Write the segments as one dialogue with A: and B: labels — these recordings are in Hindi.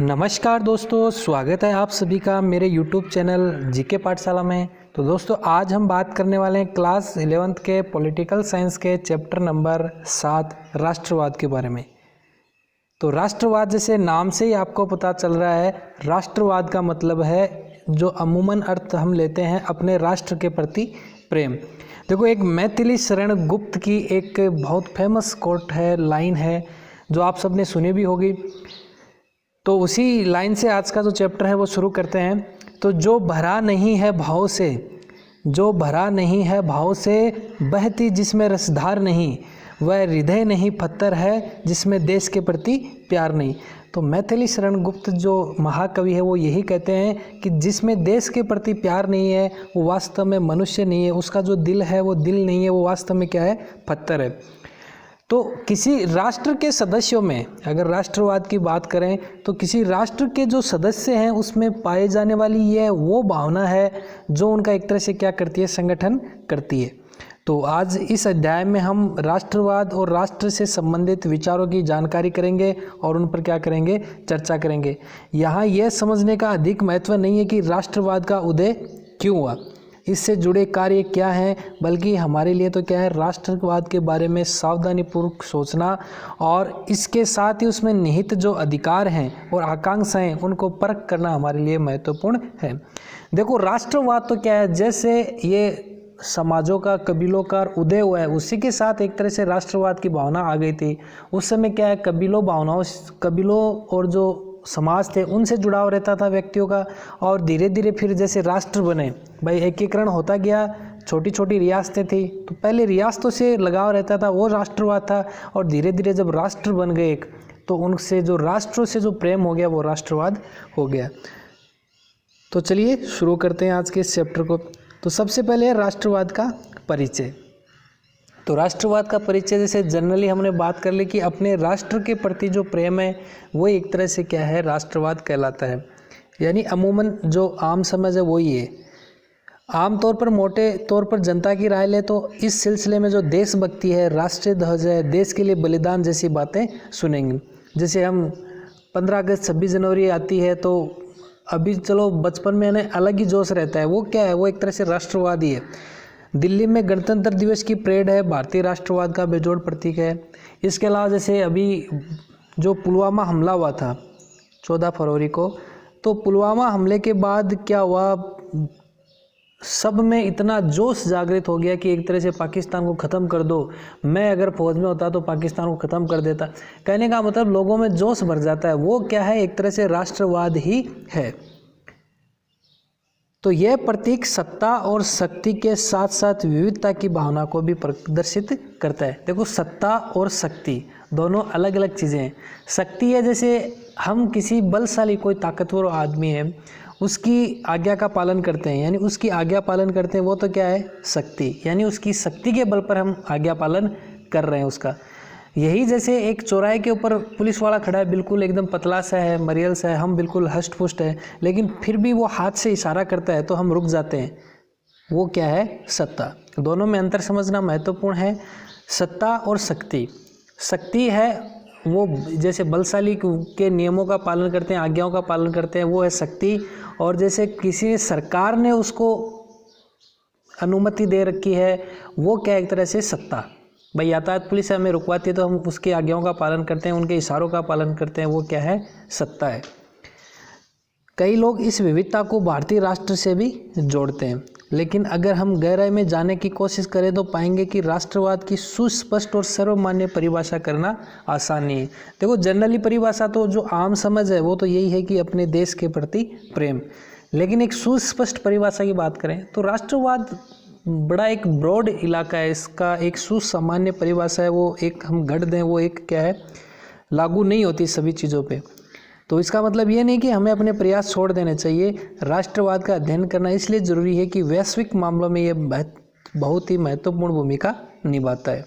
A: नमस्कार दोस्तों, स्वागत है आप सभी का मेरे यूट्यूब चैनल जीके पाठशाला में। तो दोस्तों आज हम बात करने वाले हैं क्लास 11th के पॉलिटिकल साइंस के चैप्टर नंबर 7 राष्ट्रवाद के बारे में। तो राष्ट्रवाद जैसे नाम से ही आपको पता चल रहा है, राष्ट्रवाद का मतलब है जो अमूमन अर्थ हम लेते हैं अपने राष्ट्र के प्रति प्रेम। देखो, एक मैथिली शरण गुप्त की एक बहुत फेमस कोट है, लाइन है, जो आप सबने सुनी भी होगी। तो उसी लाइन से आज का जो चैप्टर है वो शुरू करते हैं। तो जो भरा नहीं है भाव से, जो भरा नहीं है भाव से, बहती जिसमें रसधार नहीं, वह हृदय नहीं पत्थर है जिसमें देश के प्रति प्यार नहीं। तो मैथिली शरण गुप्त जो महाकवि है वो यही कहते हैं कि जिसमें देश के प्रति प्यार नहीं है वो वास्तव में मनुष्य नहीं है, उसका जो दिल है वो दिल नहीं है, वो वास्तव में क्या है, पत्थर है। तो किसी राष्ट्र के सदस्यों में अगर राष्ट्रवाद की बात करें तो किसी राष्ट्र के जो सदस्य हैं उसमें पाए जाने वाली ये वो भावना है जो उनका एक तरह से क्या करती है, संगठन करती है। तो आज इस अध्याय में हम राष्ट्रवाद और राष्ट्र से संबंधित विचारों की जानकारी करेंगे और उन पर क्या करेंगे, चर्चा करेंगे। यहाँ यह समझने का अधिक महत्व नहीं है कि राष्ट्रवाद का उदय क्यों हुआ, इससे जुड़े कार्य क्या हैं, बल्कि हमारे लिए तो क्या है, राष्ट्रवाद के बारे में सावधानीपूर्वक सोचना और इसके साथ ही उसमें निहित जो अधिकार हैं और आकांक्षाएं उनको परख करना हमारे लिए महत्वपूर्ण है। देखो, राष्ट्रवाद तो क्या है, जैसे ये समाजों का, कबीलों का उदय हुआ है, उसी के साथ एक तरह से राष्ट्रवाद की भावना आ गई थी। उस समय क्या है, कबीलों और जो समाज थे उनसे जुड़ाव रहता था व्यक्तियों का, और धीरे धीरे फिर जैसे राष्ट्र बने, भाई एकीकरण होता गया, छोटी छोटी रियासतें थी, तो पहले रियासतों से लगाव रहता था, वो राष्ट्रवाद था, और धीरे धीरे जब राष्ट्र बन गए एक, तो उनसे जो राष्ट्रों से जो प्रेम हो गया वो राष्ट्रवाद हो गया। तो चलिए शुरू करते हैं आज के इस चैप्टर को। तो सबसे पहले है राष्ट्रवाद का परिचय। तो राष्ट्रवाद का परिचय जैसे जनरली हमने बात कर ली कि अपने राष्ट्र के प्रति जो प्रेम है वो एक तरह से क्या है, राष्ट्रवाद कहलाता है। यानी अमूमन जो आम समझ है वही है। आमतौर पर मोटे तौर पर जनता की राय ले तो इस सिलसिले में जो देशभक्ति है, राष्ट्रीय ध्वज है, देश के लिए बलिदान जैसी बातें सुनेंगे। जैसे हम 15 अगस्त 26 जनवरी आती है तो अभी चलो बचपन में हमें अलग ही जोश रहता है, वो क्या है, वो एक तरह से राष्ट्रवाद ही है। दिल्ली में गणतंत्र दिवस की परेड है, भारतीय राष्ट्रवाद का बेजोड़ प्रतीक है। इसके अलावा जैसे अभी जो पुलवामा हमला हुआ था 14 फरवरी को, तो पुलवामा हमले के बाद क्या हुआ, सब में इतना जोश जागृत हो गया कि एक तरह से पाकिस्तान को ख़त्म कर दो, मैं अगर फौज में होता तो पाकिस्तान को ख़त्म कर देता। कहने का मतलब लोगों में जोश भर जाता है, वो क्या है, एक तरह से राष्ट्रवाद ही है। तो यह प्रतीक सत्ता और शक्ति के साथ साथ विविधता की भावना को भी प्रदर्शित करता है। देखो, सत्ता और शक्ति दोनों अलग अलग चीज़ें हैं। शक्ति है जैसे हम किसी बलशाली कोई ताकतवर आदमी है, उसकी आज्ञा का पालन करते हैं, यानी उसकी आज्ञा पालन करते हैं, वो तो क्या है, शक्ति। यानी उसकी शक्ति के बल पर हम आज्ञा पालन कर रहे हैं उसका। यही जैसे एक चौराहे के ऊपर पुलिस वाला खड़ा है, बिल्कुल एकदम पतला सा है, मरियल सा है, हम बिल्कुल हष्ट पुष्ट है, लेकिन फिर भी वो हाथ से इशारा करता है तो हम रुक जाते हैं, वो क्या है, सत्ता। दोनों में अंतर समझना महत्वपूर्ण है। सत्ता और शक्ति, शक्ति है वो जैसे बलशाली के नियमों का पालन करते हैं, आज्ञाओं का पालन करते हैं, वो है शक्ति। और जैसे किसी सरकार ने उसको अनुमति दे रखी है, वो क्या, एक तरह से सत्ता। भाई यातायात पुलिस हमें रुकवाती है तो हम उसकी आज्ञाओं का पालन करते हैं, उनके इशारों का पालन करते हैं, वो क्या है, सत्ता है। कई लोग इस विविधता को भारतीय राष्ट्र से भी जोड़ते हैं, लेकिन अगर हम गहराई में जाने की कोशिश करें तो पाएंगे कि राष्ट्रवाद की सुस्पष्ट और सर्वमान्य परिभाषा करना आसान नहीं है। देखो, जनरली परिभाषा तो जो आम समझ है वो तो यही है कि अपने देश के प्रति प्रेम, लेकिन एक सुस्पष्ट परिभाषा की बात करें तो राष्ट्रवाद बड़ा एक ब्रॉड इलाका है, इसका एक सुसामान्य परिभाषा है, वो एक हम गढ़ दें, वो एक क्या है, लागू नहीं होती सभी चीज़ों पे। तो इसका मतलब ये नहीं कि हमें अपने प्रयास छोड़ देने चाहिए। राष्ट्रवाद का अध्ययन करना इसलिए ज़रूरी है कि वैश्विक मामलों में ये बहुत ही महत्वपूर्ण भूमिका निभाता है।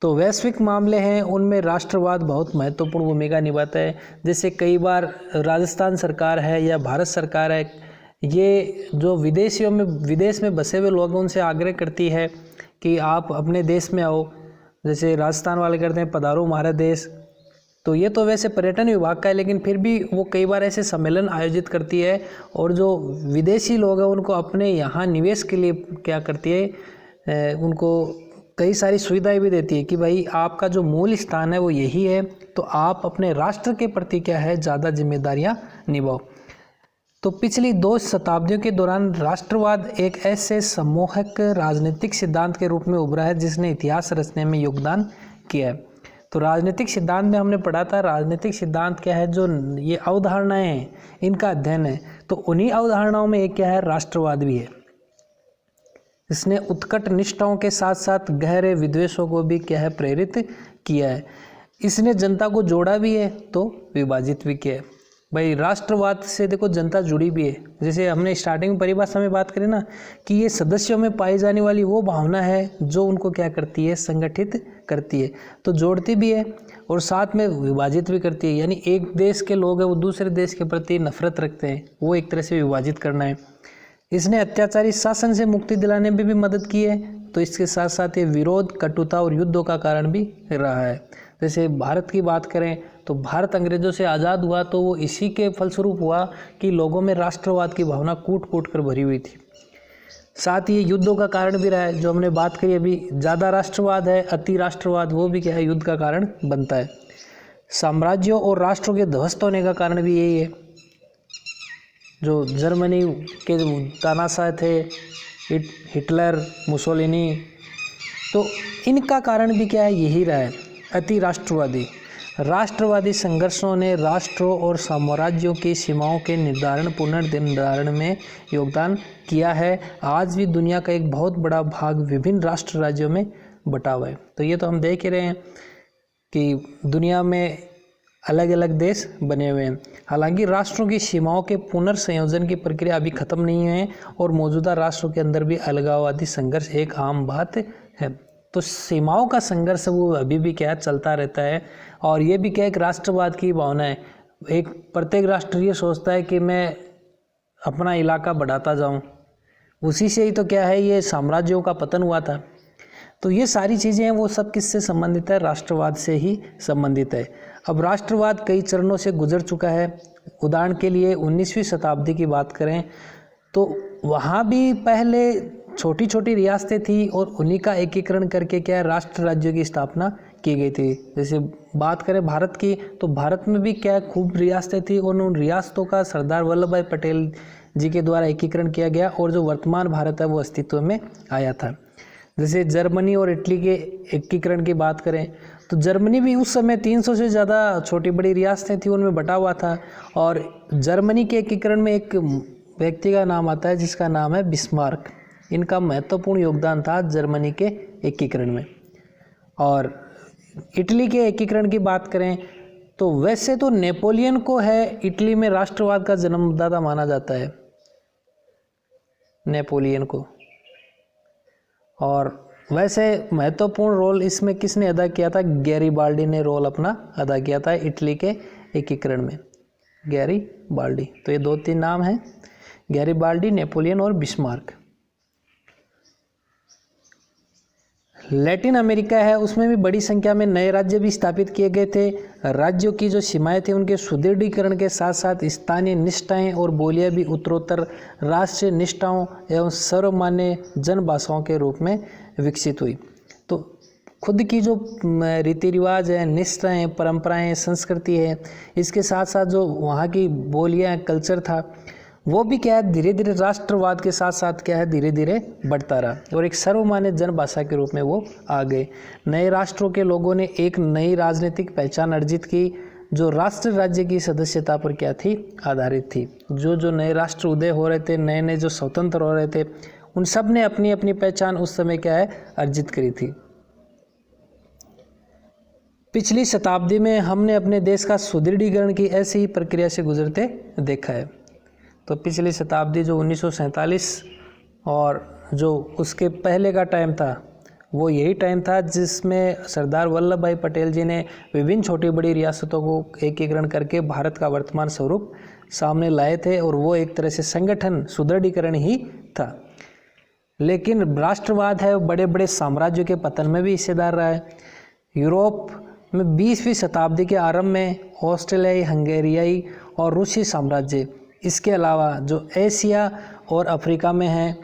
A: तो वैश्विक मामले हैं उनमें राष्ट्रवाद बहुत महत्वपूर्ण भूमिका निभाता है। जैसे कई बार राजस्थान सरकार है या भारत सरकार है, ये जो विदेश में बसे हुए लोगों उनसे आग्रह करती है कि आप अपने देश में आओ। जैसे राजस्थान वाले करते हैं, पधारो हमारा देश, तो ये तो वैसे पर्यटन विभाग का है, लेकिन फिर भी वो कई बार ऐसे सम्मेलन आयोजित करती है और जो विदेशी लोग हैं उनको अपने यहाँ निवेश के लिए क्या करती है, उनको कई सारी सुविधाएं भी देती है कि भाई आपका जो मूल स्थान है वो यही है, तो आप अपने राष्ट्र के प्रति क्या है ज़्यादा जिम्मेदारियां निभाओ। तो पिछली 2 शताब्दियों के दौरान राष्ट्रवाद एक ऐसे सम्मोहक राजनीतिक सिद्धांत के रूप में उभरा है जिसने इतिहास रचने में योगदान किया है। तो राजनीतिक सिद्धांत में हमने पढ़ा था, राजनीतिक सिद्धांत क्या है, जो ये अवधारणाएं हैं इनका अध्ययन है। तो उन्हीं अवधारणाओं में एक क्या है, राष्ट्रवाद भी है। इसने उत्कट निष्ठाओं के साथ साथ गहरे विद्वेषों को भी क्या है, प्रेरित किया है। इसने जनता को जोड़ा भी है तो विभाजित भी किया है। भाई राष्ट्रवाद से देखो जनता जुड़ी भी है, जैसे हमने स्टार्टिंग में परिभाषा में बात करी ना कि ये सदस्यों में पाई जाने वाली वो भावना है जो उनको क्या करती है, संगठित करती है, तो जोड़ती भी है और साथ में विभाजित भी करती है। यानी एक देश के लोग हैं वो दूसरे देश के प्रति नफरत रखते हैं, वो एक तरह से विभाजित करना है। इसने अत्याचारी शासन से मुक्ति दिलाने में भी मदद की है। तो इसके साथ साथ ये विरोध, कटुता और युद्धों का कारण भी रहा है। जैसे भारत की बात करें तो भारत अंग्रेजों से आज़ाद हुआ तो वो इसी के फलस्वरूप हुआ कि लोगों में राष्ट्रवाद की भावना कूट कूट कर भरी हुई थी। साथ ही युद्धों का कारण भी रहा है, जो हमने बात करी अभी, ज़्यादा राष्ट्रवाद है, अति राष्ट्रवाद, वो भी क्या है, युद्ध का कारण बनता है। साम्राज्यों और राष्ट्रों के ध्वस्त होने का कारण भी यही है। जो जर्मनी के तानाशाह थे, हिटलर, मुसोलिनी, तो इनका कारण भी क्या है, यही रहा है, अति राष्ट्रवादी संघर्षों ने राष्ट्रों और साम्राज्यों की सीमाओं के पुनर्निर्धारण में योगदान किया है। आज भी दुनिया का एक बहुत बड़ा भाग विभिन्न राष्ट्र राज्यों में बटा हुआ है। तो ये तो हम देख ही रहे हैं कि दुनिया में अलग अलग देश बने हुए हैं। हालांकि राष्ट्रों की सीमाओं के पुनर्संयोजन की प्रक्रिया अभी खत्म नहीं है और मौजूदा राष्ट्रों के अंदर भी अलगाववादी संघर्ष एक आम बात है। तो सीमाओं का संघर्ष वो अभी भी क्या चलता रहता है। और ये भी क्या एक राष्ट्रवाद की भावना है। एक प्रत्येक राष्ट्र ये सोचता है कि मैं अपना इलाका बढ़ाता जाऊं, उसी से ही तो क्या है ये साम्राज्यों का पतन हुआ था। तो ये सारी चीज़ें हैं वो सब किससे संबंधित है, राष्ट्रवाद से ही संबंधित है। अब राष्ट्रवाद कई चरणों से गुजर चुका है। उदाहरण के लिए 19वीं शताब्दी की बात करें तो वहाँ भी पहले छोटी छोटी रियासतें थी और उन्हीं का एकीकरण करके क्या है राष्ट्र राज्यों की स्थापना की गई थी। जैसे बात करें भारत की तो भारत में भी क्या खूब रियासतें थी और उन रियासतों का सरदार वल्लभ भाई पटेल जी के द्वारा एकीकरण किया गया और जो वर्तमान भारत है वो अस्तित्व में आया था। जैसे जर्मनी और इटली के एकीकरण की बात करें तो जर्मनी भी उस समय 300 से ज़्यादा छोटी बड़ी रियासतें थी, उनमें बटा हुआ था। और जर्मनी के एकीकरण में एक व्यक्ति का नाम आता है जिसका नाम है बिस्मार्क। इनका महत्वपूर्ण योगदान था जर्मनी के एकीकरण में। और इटली के एकीकरण की बात करें तो वैसे तो नेपोलियन को है इटली में राष्ट्रवाद का जन्मदाता माना जाता है, नेपोलियन को। और वैसे महत्वपूर्ण रोल इसमें किसने अदा किया था, गैरीबाल्डी ने रोल अपना अदा किया था इटली के एकीकरण में, गैरीबाल्डी। तो ये 2-3 नाम हैं, गैरीबाल्डी, नेपोलियन और बिस्मार्क। लैटिन अमेरिका है, उसमें भी बड़ी संख्या में नए राज्य भी स्थापित किए गए थे। राज्यों की जो सीमाएं थी उनके सुदृढ़ीकरण के साथ साथ स्थानीय निष्ठाएं और बोलियां भी उत्तरोत्तर राष्ट्रीय निष्ठाओं एवं सर्वमान्य जनभाषाओं के रूप में विकसित हुई। तो खुद की जो रीति रिवाज है, निष्ठाएं, परंपराएं, संस्कृति है, इसके साथ साथ जो वहाँ की बोलियाँ, कल्चर था, वो भी क्या है धीरे धीरे राष्ट्रवाद के साथ साथ क्या है धीरे धीरे बढ़ता रहा और एक सर्वमान्य जनभाषा के रूप में वो आ गए। नए राष्ट्रों के लोगों ने एक नई राजनीतिक पहचान अर्जित की जो राष्ट्र राज्य की सदस्यता पर क्या थी, आधारित थी। जो नए राष्ट्र उदय हो रहे थे, नए नए जो स्वतंत्र हो रहे थे, उन सब ने अपनी अपनी पहचान उस समय क्या है अर्जित करी थी। पिछली शताब्दी में हमने अपने देश का सुदृढ़ीकरण की ऐसी ही प्रक्रिया से गुजरते देखा है। तो पिछली शताब्दी जो 1947 और जो उसके पहले का टाइम था वो यही टाइम था जिसमें सरदार वल्लभ भाई पटेल जी ने विभिन्न छोटी बड़ी रियासतों को एकीकरण करके भारत का वर्तमान स्वरूप सामने लाए थे और वो एक तरह से संगठन सुदृढ़ीकरण ही था। लेकिन राष्ट्रवाद है बड़े बड़े साम्राज्यों के पतन में भी हिस्सेदार रहा है। यूरोप में 20वीं शताब्दी के आरंभ में ऑस्ट्रेलियाई, हंगेरियाई और रूसी साम्राज्य, इसके अलावा जो एशिया और अफ्रीका में हैं,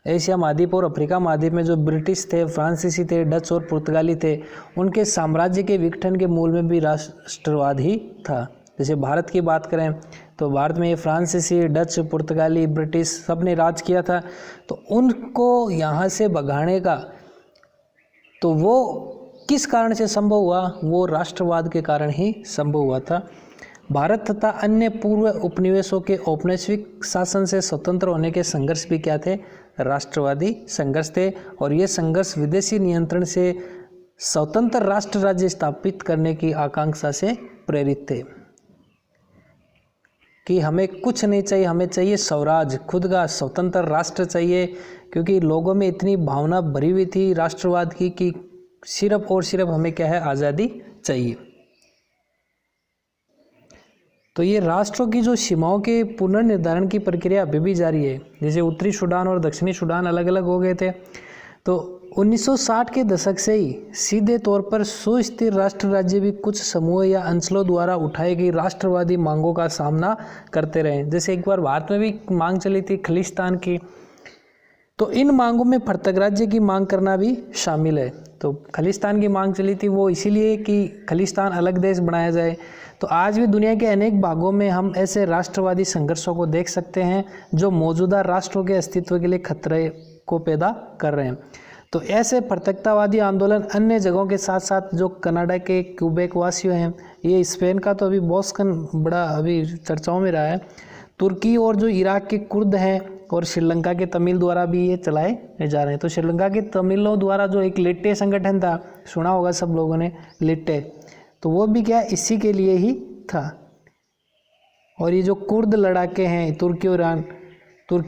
A: एशिया महाद्वीप और अफ्रीका महाद्वीप में जो ब्रिटिश थे, फ्रांसीसी थे, डच और पुर्तगाली थे, उनके साम्राज्य के विघटन के मूल में भी राष्ट्रवाद ही था। जैसे भारत की बात करें तो भारत में ये फ्रांसीसी, डच, पुर्तगाली, ब्रिटिश सब ने राज किया था। तो उनको यहाँ से भगाने का तो वो किस कारण से संभव हुआ? वो राष्ट्रवाद के कारण ही संभव हुआ था। भारत तथा अन्य पूर्व उपनिवेशों के औपनिवेशिक शासन से स्वतंत्र होने के संघर्ष भी क्या थे? राष्ट्रवादी संघर्ष थे। और ये संघर्ष विदेशी नियंत्रण से स्वतंत्र राष्ट्र राज्य स्थापित करने की आकांक्षा से प्रेरित थे कि हमें कुछ नहीं चाहिए, हमें चाहिए स्वराज, खुद का स्वतंत्र राष्ट्र चाहिए, क्योंकि लोगों में इतनी भावना भरी हुई थी राष्ट्रवाद की कि सिर्फ और सिर्फ हमें क्या है? आज़ादी चाहिए। तो ये राष्ट्रों की जो सीमाओं के पुनर्निर्धारण की प्रक्रिया अभी भी जारी है। जैसे उत्तरी सूडान और दक्षिणी सूडान अलग अलग हो गए थे, तो 1960 के दशक से ही सीधे तौर पर सुस्थिर राष्ट्र राज्य भी कुछ समूह या अंचलों द्वारा उठाई गई राष्ट्रवादी मांगों का सामना करते रहे। जैसे एक बार भारत में भी मांग चली थी खलिस्तान की, तो इन मांगों में पृथक राज्य की मांग करना भी शामिल है। तो खलिस्तान की मांग चली थी वो इसीलिए कि खलिस्तान अलग देश बनाया जाए। तो आज भी दुनिया के अनेक भागों में हम ऐसे राष्ट्रवादी संघर्षों को देख सकते हैं जो मौजूदा राष्ट्रों के अस्तित्व के लिए खतरे को पैदा कर रहे हैं। तो ऐसे पृथकतावादी आंदोलन अन्य जगहों के साथ साथ जो कनाडा के क्यूबेक वासियों हैं, ये स्पेन का तो अभी बोस्कन बड़ा अभी चर्चाओं में रहा है, तुर्की और जो इराक के कुर्द हैं और श्रीलंका के तमिल द्वारा भी ये चलाए जा रहे हैं। तो श्रीलंका के तमिलों द्वारा जो एक लिट्टे संगठन था, सुना होगा सब लोगों ने लिट्टे, तो वो भी क्या इसी के लिए ही था। और ये जो कुर्द लड़ाके हैं तुर्की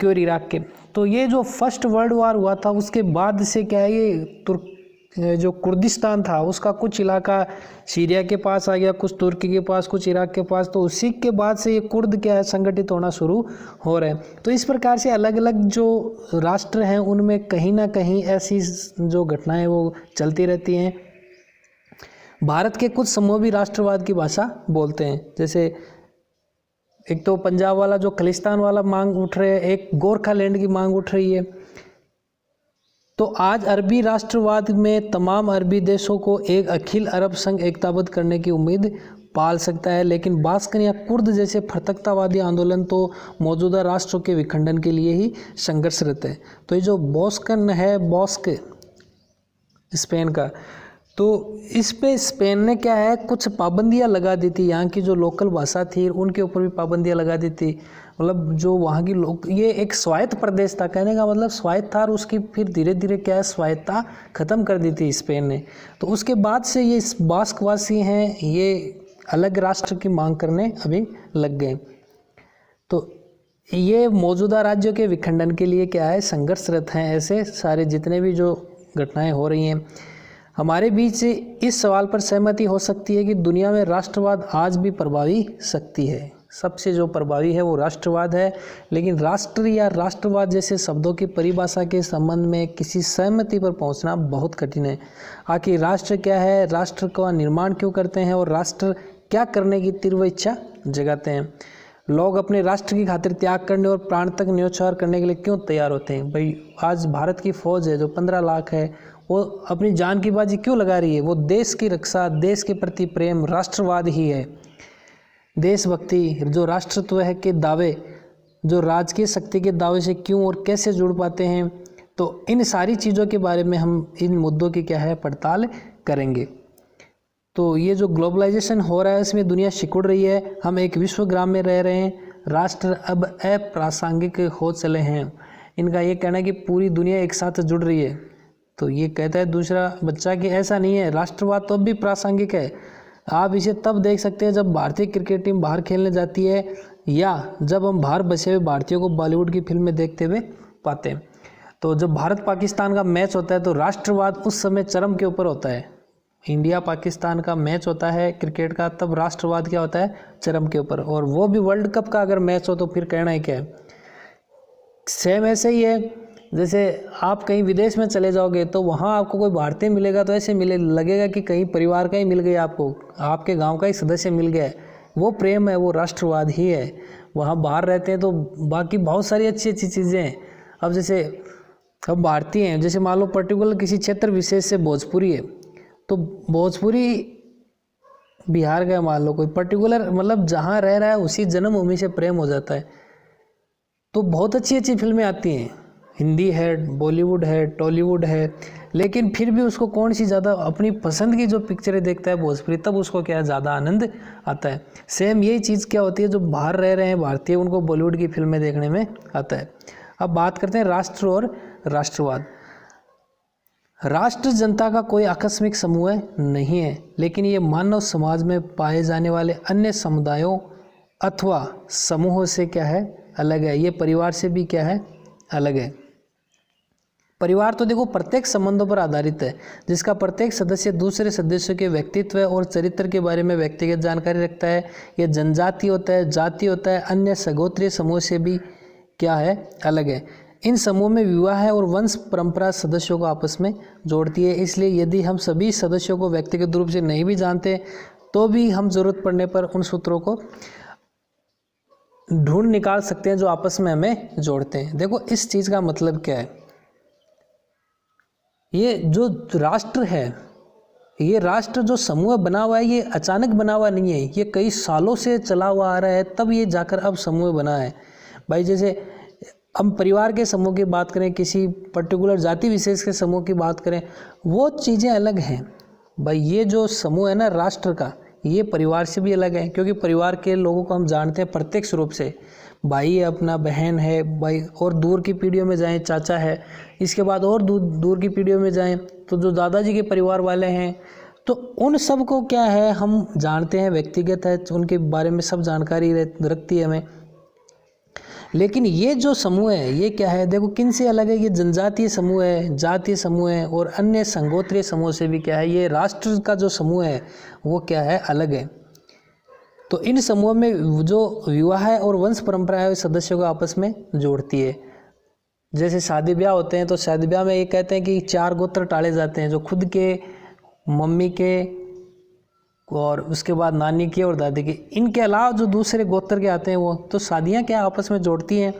A: और इराक के, तो ये जो फर्स्ट वर्ल्ड वार हुआ था उसके बाद से क्या है, ये जो कुर्दिस्तान था उसका कुछ इलाका सीरिया के पास आ गया, कुछ तुर्की के पास, कुछ इराक के पास। तो उसी के बाद से ये कुर्द क्या है संगठित होना शुरू हो रहे हैं। तो इस प्रकार से अलग अलग जो राष्ट्र हैं उनमें कहीं ना कहीं ऐसी जो घटनाएं वो चलती रहती हैं। भारत के कुछ समूह भी राष्ट्रवाद की भाषा बोलते हैं। जैसे एक तो पंजाब वाला जो खलिस्तान वाला मांग उठ रहे हैं, एक गोरखालैंड की मांग उठ रही है। तो आज अरबी राष्ट्रवाद में तमाम अरबी देशों को एक अखिल अरब संघ एकताबद्ध करने की उम्मीद पाल सकता है, लेकिन बास्कन या कुर्द जैसे पृथकतावादी आंदोलन तो मौजूदा राष्ट्रों के विखंडन के लिए ही संघर्षरत है। तो ये जो बोस्कन है, बोस्क स्पेन का, तो इस पे स्पेन ने क्या है कुछ पाबंदियां लगा दी थी। यहाँ की जो लोकल भाषा थी उनके ऊपर भी पाबंदियां लगा दी थी। मतलब जो वहाँ की लोग, ये एक स्वायत्त प्रदेश था, कहने का मतलब स्वायत्त था, और उसकी फिर धीरे धीरे क्या है स्वायत्तता ख़त्म कर दी थी स्पेन ने। तो उसके बाद से ये बास्कवासी हैं ये अलग राष्ट्र की मांग करने अभी लग गए। तो ये मौजूदा राज्यों के विखंडन के लिए क्या है संघर्षरत हैं। ऐसे सारे जितने भी जो घटनाएं हो रही हैं, हमारे बीच इस सवाल पर सहमति हो सकती है कि दुनिया में राष्ट्रवाद आज भी प्रभावी शक्ति है। सबसे जो प्रभावी है वो राष्ट्रवाद है, लेकिन राष्ट्र या राष्ट्रवाद जैसे शब्दों की परिभाषा के संबंध में किसी सहमति पर पहुंचना बहुत कठिन है। आखिर राष्ट्र क्या है, राष्ट्र का निर्माण क्यों करते हैं और राष्ट्र क्या करने की तीव्र इच्छा जगाते हैं। लोग अपने राष्ट्र की खातिर त्याग करने और प्राण तक न्योछावर करने के लिए क्यों तैयार होते हैं। भाई आज भारत की फौज है जो 15 लाख है, वो अपनी जान की बाजी क्यों लगा रही है। वो देश की रक्षा, देश के प्रति प्रेम, राष्ट्रवाद ही है। देशभक्ति, जो राष्ट्रत्व है के दावे, जो राजकीय शक्ति के दावे से क्यों और कैसे जुड़ पाते हैं। तो इन सारी चीज़ों के बारे में हम इन मुद्दों की क्या है पड़ताल करेंगे। तो ये जो ग्लोबलाइजेशन हो रहा है इसमें दुनिया सिकुड़ रही है, हम एक विश्वग्राम में रह रहे हैं, राष्ट्र अब अप्रासंगिक हो चले हैं। इनका ये कहना है कि पूरी दुनिया एक साथ जुड़ रही है। तो ये कहता है दूसरा बच्चा कि ऐसा नहीं है, राष्ट्रवाद तो अब भी प्रासंगिक है। आप इसे तब देख सकते हैं जब भारतीय क्रिकेट टीम बाहर खेलने जाती है या जब हम बाहर बसे हुए भारतीयों को बॉलीवुड की फिल्म में देखते हुए पाते हैं। तो जब भारत पाकिस्तान का मैच होता है तो राष्ट्रवाद उस समय चरम के ऊपर होता है। इंडिया पाकिस्तान का मैच होता है क्रिकेट का, तब राष्ट्रवाद क्या होता है चरम के ऊपर। और वो भी वर्ल्ड कप का अगर मैच हो तो फिर कहना ही क्या है। सेम ऐसे ही है जैसे आप कहीं विदेश में चले जाओगे तो वहाँ आपको कोई भारतीय मिलेगा तो ऐसे लगेगा कि कहीं परिवार का ही मिल गया, आपको आपके गांव का ही सदस्य मिल गया है। वो प्रेम है, वो राष्ट्रवाद ही है। वहाँ बाहर रहते हैं तो बाकी बहुत सारी अच्छी अच्छी चीज़ें हैं। अब जैसे हम भारतीय हैं, जैसे मान लो पर्टिकुलर किसी क्षेत्र विशेष से भोजपुरी है, तो भोजपुरी बिहार का मान लो कोई पर्टिकुलर, मतलब जहाँ रह रहा है उसी जन्मभूमि से प्रेम हो जाता है। तो बहुत अच्छी अच्छी फिल्में आती हैं, हिंदी है, बॉलीवुड है, टॉलीवुड है, लेकिन फिर भी उसको कौन सी ज़्यादा अपनी पसंद की जो पिक्चरें देखता है भोजपुरी, तब उसको क्या ज़्यादा आनंद आता है। सेम यही चीज़ क्या होती है, जो बाहर रह रहे हैं भारतीय, उनको बॉलीवुड की फिल्में देखने में आता है। अब बात करते हैं राष्ट्र और राष्ट्रवाद। राष्ट्र जनता का कोई आकस्मिक समूह नहीं है, लेकिन ये मानव समाज में पाए जाने वाले अन्य समुदायों अथवा समूहों से क्या है, अलग है। ये परिवार से भी क्या है, अलग है। परिवार तो देखो प्रत्येक संबंधों पर आधारित है, जिसका प्रत्येक सदस्य दूसरे सदस्यों के व्यक्तित्व और चरित्र के बारे में व्यक्तिगत जानकारी रखता है। यह जनजाति होता है, जाति होता है, अन्य सगोत्रीय समूह से भी क्या है, अलग है। इन समूह में विवाह और वंश परंपरा सदस्यों को आपस में जोड़ती है। इसलिए यदि हम सभी सदस्यों को व्यक्तिगत रूप से नहीं भी जानते तो भी हम जरूरत पड़ने पर उन सूत्रों को ढूंढ निकाल सकते हैं जो आपस में हमें जोड़ते हैं। देखो इस चीज़ का मतलब क्या है, ये जो राष्ट्र है, ये राष्ट्र जो समूह बना हुआ है, ये अचानक बना हुआ नहीं है, ये कई सालों से चला हुआ आ रहा है, तब ये जाकर अब समूह बना है। भाई जैसे हम परिवार के समूह की बात करें, किसी पर्टिकुलर जाति विशेष के समूह की बात करें, वो चीज़ें अलग हैं। भाई ये जो समूह है ना राष्ट्र का, ये परिवार से भी अलग है, क्योंकि परिवार के लोगों को हम जानते हैं प्रत्यक्ष रूप से। भाई है अपना, बहन है, भाई, और दूर की पीढ़ियों में जाएं चाचा है, इसके बाद और दूर की पीढ़ियों में जाएं तो जो दादाजी के परिवार वाले हैं, तो उन सब को क्या है हम जानते हैं, व्यक्तिगत है, उनके बारे में सब जानकारी रखती है हमें। लेकिन ये जो समूह है ये क्या है, देखो किन से अलग है, ये जनजातीय समूह है, जातीय समूह है, और अन्य संगोत्रीय समूह से भी क्या है, ये राष्ट्र का जो समूह है वो क्या है, अलग है। तो इन समूह में जो विवाह है और वंश परंपरा है सदस्यों को आपस में जोड़ती है। जैसे शादी ब्याह होते हैं तो शादी ब्याह में ये कहते हैं कि 4 गोत्र टाले जाते हैं, जो खुद के, मम्मी के, और उसके बाद नानी के और दादी के, इनके अलावा जो दूसरे गोत्र के आते हैं वो, तो शादियां क्या आपस में जोड़ती हैं।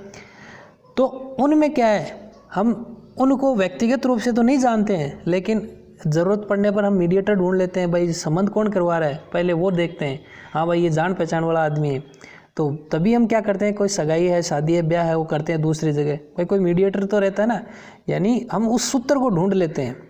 A: तो उनमें क्या है, हम उनको व्यक्तिगत रूप से तो नहीं जानते हैं, लेकिन ज़रूरत पड़ने पर हम मीडिएटर ढूंढ लेते हैं। भाई संबंध कौन करवा रहा है, पहले वो देखते हैं, हाँ भाई ये जान पहचान वाला आदमी है, तो तभी हम क्या करते हैं, कोई सगाई है, शादी है, ब्याह है, वो करते हैं दूसरी जगह। भाई कोई मीडिएटर तो रहता है ना, यानी हम उस सूत्र को ढूंढ लेते हैं।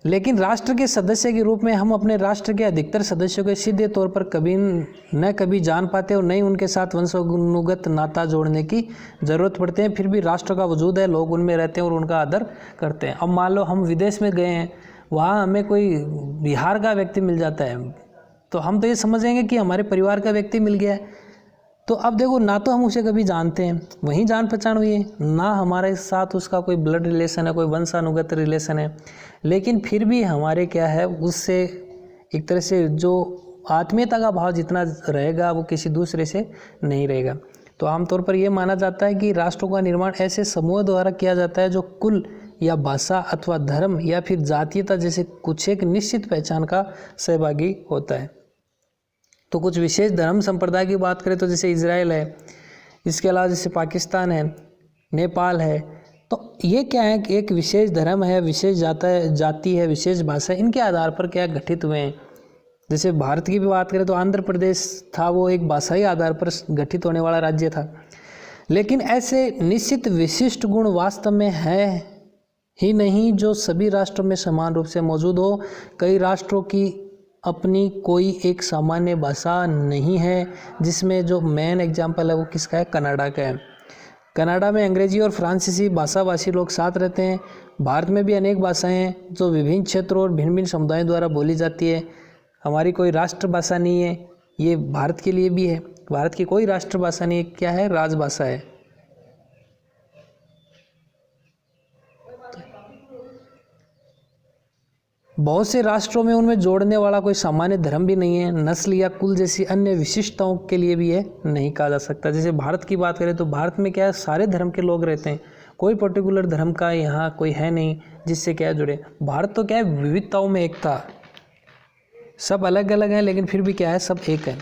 A: लेकिन राष्ट्र के सदस्य के रूप में हम अपने राष्ट्र के अधिकतर सदस्यों के सीधे तौर पर कभी न कभी जान पाते और नहीं उनके साथ वंशानुगत नाता जोड़ने की ज़रूरत पड़ते हैं। फिर भी राष्ट्र का वजूद है, लोग उनमें रहते हैं और उनका आदर करते हैं। अब मान लो हम विदेश में गए हैं, वहाँ हमें कोई बिहार का व्यक्ति मिल जाता है, तो हम तो ये समझेंगे कि हमारे परिवार का व्यक्ति मिल गया है। तो अब देखो, ना तो हम उसे कभी जानते हैं, वहीं जान पहचान हुई है, ना हमारे साथ उसका कोई ब्लड रिलेशन है, कोई वंशानुगत रिलेशन है, लेकिन फिर भी हमारे क्या है, उससे एक तरह से जो आत्मीयता का भाव जितना रहेगा वो किसी दूसरे से नहीं रहेगा। तो आमतौर पर यह माना जाता है कि राष्ट्रों का निर्माण ऐसे समूह द्वारा किया जाता है जो कुल या भाषा अथवा धर्म या फिर जातीयता जैसे कुछ एक निश्चित पहचान का सहभागी होता है। तो कुछ विशेष धर्म संप्रदाय की बात करें तो जैसे इजराइल है, इसके अलावा जैसे पाकिस्तान है, नेपाल है, तो ये क्या है कि एक विशेष धर्म है, विशेष जाति है, विशेष भाषा, इनके आधार पर क्या गठित हुए हैं। जैसे भारत की भी बात करें तो आंध्र प्रदेश था, वो एक भाषाई आधार पर गठित होने वाला राज्य था। लेकिन ऐसे निश्चित विशिष्ट गुण वास्तव में है ही नहीं जो सभी राष्ट्रों में समान रूप से मौजूद हो। कई राष्ट्रों की अपनी कोई एक सामान्य भाषा नहीं है, जिसमें जो मेन एग्जाम्पल है वो किसका है, कनाडा का है। कनाडा में अंग्रेजी और फ्रांसीसी भाषाभाषी लोग साथ रहते हैं। भारत में भी अनेक भाषाएं हैं जो विभिन्न क्षेत्रों और भिन्न भिन्न समुदायों द्वारा बोली जाती है। हमारी कोई राष्ट्रभाषा नहीं है, ये भारत के लिए भी है। भारत की कोई राष्ट्रभाषा नहीं है, क्या है, राजभाषा है। बहुत से राष्ट्रों में उनमें जोड़ने वाला कोई सामान्य धर्म भी नहीं है। नस्ल या कुल जैसी अन्य विशिष्टताओं के लिए भी ये नहीं कहा जा सकता। जैसे भारत की बात करें तो भारत में क्या है, सारे धर्म के लोग रहते हैं, कोई पर्टिकुलर धर्म का यहाँ कोई है नहीं जिससे क्या जुड़े। भारत तो क्या है, विविधताओं में एकता, सब अलग अलग हैं लेकिन फिर भी क्या है, सब एक है।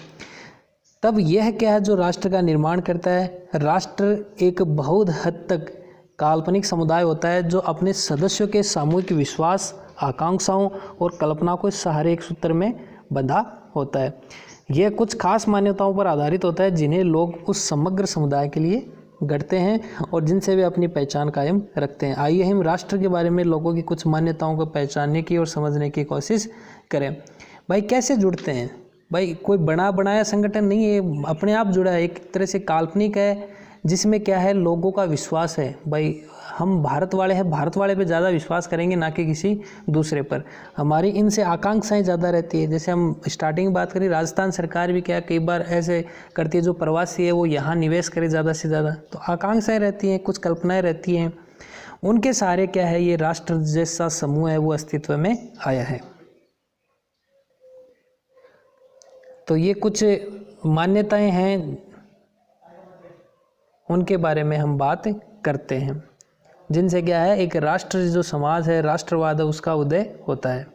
A: तब यह क्या है जो राष्ट्र का निर्माण करता है। राष्ट्र एक बहुत हद तक काल्पनिक समुदाय होता है जो अपने सदस्यों के सामूहिक विश्वास, आकांक्षाओं और कल्पना को सहारे एक सूत्र में बंधा होता है। यह कुछ खास मान्यताओं पर आधारित होता है जिन्हें लोग उस समग्र समुदाय के लिए गढ़ते हैं और जिनसे वे अपनी पहचान कायम रखते हैं। आइए हम राष्ट्र के बारे में लोगों की कुछ मान्यताओं को पहचानने की और समझने की कोशिश करें। भाई कैसे जुड़ते हैं? भाई कोई बना बनाया संगठन नहीं है, अपने आप जुड़ा है, एक तरह से काल्पनिक है जिसमें क्या है, लोगों का विश्वास है। भाई हम भारत वाले हैं, भारत वाले पे ज़्यादा विश्वास करेंगे ना कि किसी दूसरे पर। हमारी इनसे आकांक्षाएं ज़्यादा रहती है। जैसे हम स्टार्टिंग बात करें, राजस्थान सरकार भी क्या कई बार ऐसे करती है, जो प्रवासी है वो यहाँ निवेश करे ज़्यादा से ज़्यादा, तो आकांक्षाएँ रहती हैं, कुछ कल्पनाएँ रहती हैं, उनके सहारे क्या है, ये राष्ट्र जैसा समूह है वो अस्तित्व में आया है। तो ये कुछ मान्यताएं हैं, उनके बारे में हम बात करते हैं, जिनसे क्या है, एक राष्ट्र जो समाज है, राष्ट्रवाद है, उसका उदय होता है।